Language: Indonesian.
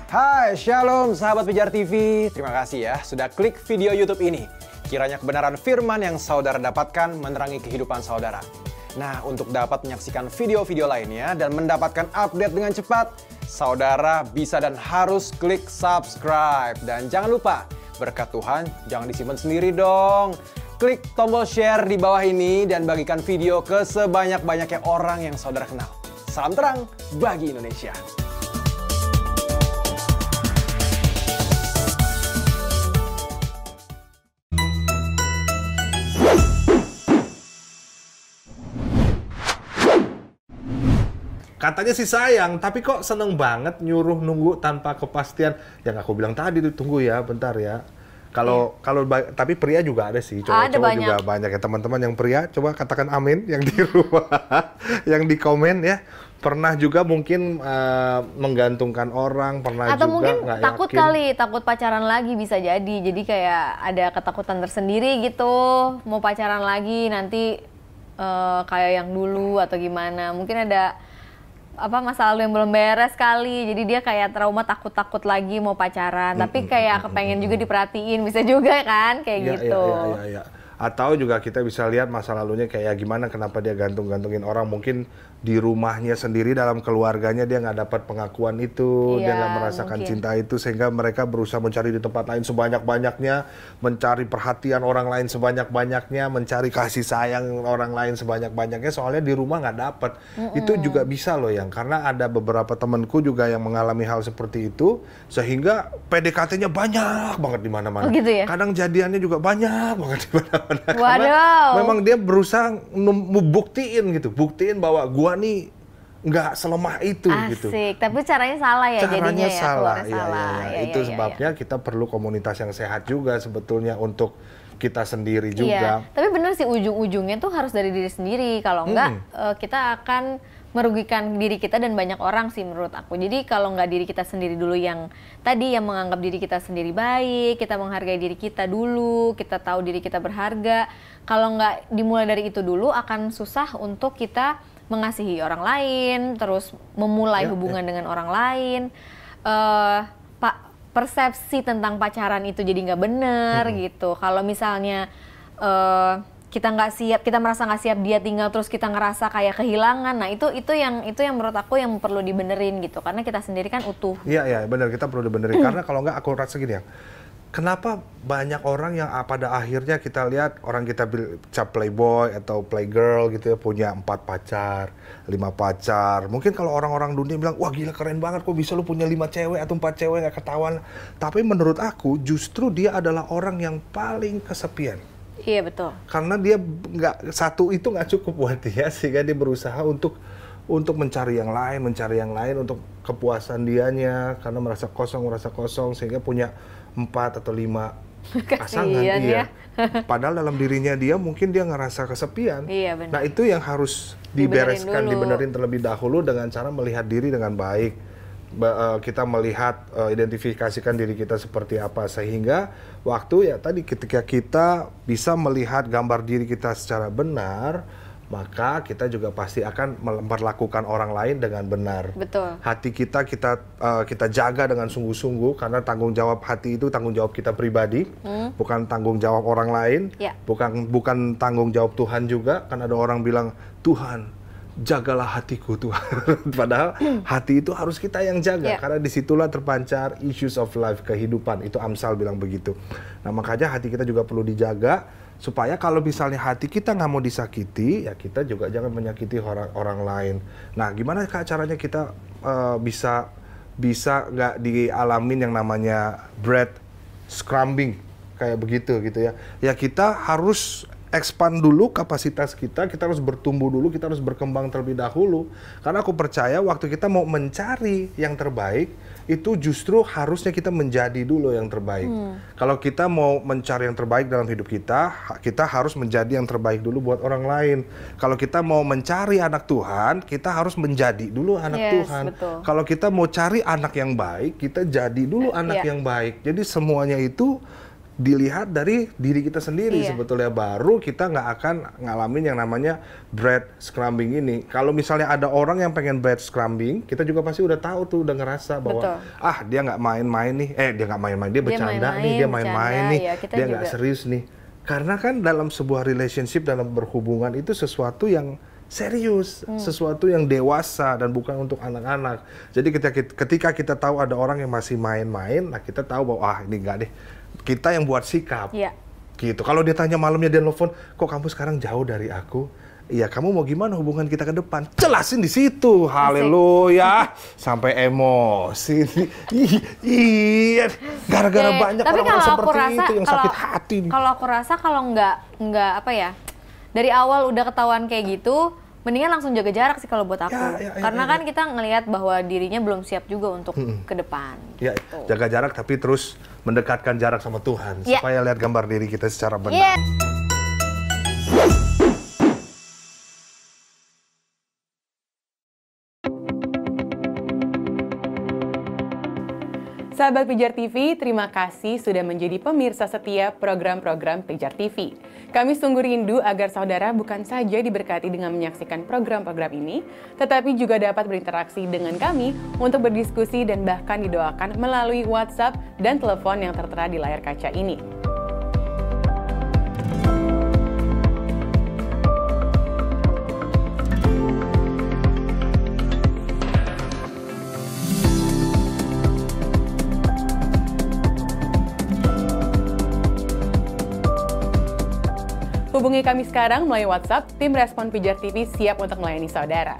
Hai, Shalom sahabat Pijar TV. Terima kasih ya sudah klik video YouTube ini. Kiranya kebenaran firman yang saudara dapatkan menerangi kehidupan saudara. Nah, untuk dapat menyaksikan video-video lainnya dan mendapatkan update dengan cepat, saudara bisa dan harus klik subscribe. Dan jangan lupa, berkat Tuhan jangan disimpan sendiri dong. Klik tombol share di bawah ini dan bagikan video ke sebanyak-banyaknya orang yang saudara kenal. Salam terang bagi Indonesia. Katanya sih sayang, tapi kok seneng banget nyuruh nunggu tanpa kepastian. Yang aku bilang tadi tuh, tunggu ya, bentar ya. Tapi pria juga ada sih, cowok-cowok juga banyak ya. Teman-teman yang pria, coba katakan amin yang di rumah, yang di komen ya. Pernah juga mungkin menggantungkan orang, pernah atau juga mungkin nggak takut yakin. kali, takut pacaran lagi bisa jadi kayak ada ketakutan tersendiri gitu, mau pacaran lagi nanti kayak yang dulu atau gimana. Mungkin ada masa lalu yang belum beres kali, jadi dia kayak trauma, takut lagi mau pacaran, tapi kayak kepengen juga diperhatiin, bisa juga kan kayak gitu. Iya. Atau juga kita bisa lihat masa lalunya kayak gimana, kenapa dia gantung-gantungin orang. Mungkin di rumahnya sendiri, dalam keluarganya dia nggak dapat pengakuan itu, dia nggak merasakan cinta itu, sehingga mereka berusaha mencari di tempat lain sebanyak-banyaknya, mencari perhatian orang lain sebanyak-banyaknya, mencari kasih sayang orang lain sebanyak-banyaknya, soalnya di rumah nggak dapat. Itu juga bisa loh yang, karena ada beberapa temanku juga yang mengalami hal seperti itu, sehingga PDKT-nya banyak banget di mana-mana. Oh, gitu ya? Kadang jadiannya juga banyak banget di mana-mana. Waduh. Karena memang dia berusaha buktiin bahwa gua nih nggak selemah itu. Asik, gitu. tapi caranya salah ya, Caranya jadinya salah. ya, salah. Ya, itu sebabnya kita perlu komunitas yang sehat juga sebetulnya untuk kita sendiri juga. Tapi bener sih, ujung-ujungnya tuh harus dari diri sendiri. Kalau enggak, kita akan merugikan diri kita dan banyak orang sih menurut aku. Jadi kalau nggak diri kita sendiri dulu yang tadi, yang menganggap diri kita sendiri baik, kita menghargai diri kita dulu, kita tahu diri kita berharga. Kalau nggak dimulai dari itu dulu, akan susah untuk kita mengasihi orang lain, terus memulai hubungan dengan orang lain. Persepsi tentang pacaran itu jadi nggak bener gitu. Kalau misalnya kita nggak siap, kita merasa nggak siap, dia tinggal terus kita ngerasa kayak kehilangan. Nah itu yang menurut aku yang perlu dibenerin gitu, karena kita sendiri kan utuh. Iya benar, kita perlu dibenerin. Karena kalau nggak, aku rasa gini ya, kenapa banyak orang yang pada akhirnya kita lihat orang kita cap playboy atau playgirl gitu ya, punya 4 pacar, 5 pacar. Mungkin kalau orang-orang dunia bilang, wah gila keren banget, kok bisa lu punya 5 cewek atau 4 cewek, nggak ketahuan. Tapi menurut aku justru dia adalah orang yang paling kesepian. Iya betul. Karena dia satu itu nggak cukup buat dia, sehingga dia berusaha untuk mencari yang lain, untuk kepuasan dianya, karena merasa kosong, sehingga punya 4 atau 5 pasangan. Iya. Padahal dalam dirinya dia mungkin dia ngerasa kesepian. Iya, benar. Nah itu yang harus dibenerin terlebih dahulu dengan cara melihat diri dengan baik. Kita melihat, identifikasikan diri kita seperti apa, sehingga waktu ya tadi ketika kita bisa melihat gambar diri kita secara benar, maka kita juga pasti akan memperlakukan orang lain dengan benar. Betul. Hati kita jaga dengan sungguh-sungguh, karena tanggung jawab hati itu tanggung jawab kita pribadi, bukan tanggung jawab orang lain, bukan tanggung jawab Tuhan juga. Kan ada orang bilang, Tuhan jagalah hatiku Tuhan. Padahal hati itu harus kita yang jaga, karena disitulah terpancar issues of life, kehidupan. Itu Amsal bilang begitu. Nah makanya hati kita juga perlu dijaga, supaya kalau misalnya hati kita nggak mau disakiti, ya kita juga jangan menyakiti orang lain. Nah gimana Kak caranya kita bisa nggak dialamin yang namanya bread scrumbing kayak begitu gitu ya. Ya kita harus expand dulu kapasitas kita harus bertumbuh dulu, kita harus berkembang terlebih dahulu. Karena aku percaya waktu kita mau mencari yang terbaik, itu justru harusnya kita menjadi dulu yang terbaik. Kalau kita mau mencari yang terbaik dalam hidup kita harus menjadi yang terbaik dulu buat orang lain. Kalau kita mau mencari anak Tuhan, kita harus menjadi dulu anak Tuhan. Betul. Kalau kita mau cari anak yang baik, kita jadi dulu anak yang baik. Jadi semuanya itu dilihat dari diri kita sendiri sebetulnya, baru kita nggak akan ngalamin yang namanya bread scrumbing ini. Kalau misalnya ada orang yang pengen bread scrumbing, kita juga pasti udah tahu tuh, udah ngerasa bahwa dia nggak main-main nih, dia nggak main-main, dia bercanda nih, dia main-main nih, dia nggak serius nih. Karena kan dalam sebuah relationship, dalam berhubungan itu sesuatu yang serius, sesuatu yang dewasa dan bukan untuk anak-anak. Jadi ketika kita tahu ada orang yang masih main-main, nah kita tahu bahwa ini enggak deh. Kita yang buat sikap. Gitu. Kalau dia tanya malamnya, dia nelfon, kok kamu sekarang jauh dari aku? Iya, kamu mau gimana hubungan kita ke depan? Jelasin di situ. Haleluya. Sampai emosi. Iya, gara-gara banyak orang-orang seperti itu yang sakit hati. Kalau aku rasa kalau nggak apa ya, dari awal udah ketahuan kayak gitu, mendingan langsung jaga jarak sih kalau buat aku. Karena kan kita ngelihat bahwa dirinya belum siap juga untuk ke depan. Gitu. Jaga jarak tapi terus mendekatkan jarak sama Tuhan supaya lihat gambar diri kita secara benar. Sahabat Pijar TV, terima kasih sudah menjadi pemirsa setia program-program Pijar TV. Kami sungguh rindu agar saudara bukan saja diberkati dengan menyaksikan program-program ini, tetapi juga dapat berinteraksi dengan kami untuk berdiskusi dan bahkan didoakan melalui WhatsApp dan telepon yang tertera di layar kaca ini. Hubungi kami sekarang melalui WhatsApp, tim Respon Pijar TV siap untuk melayani saudara.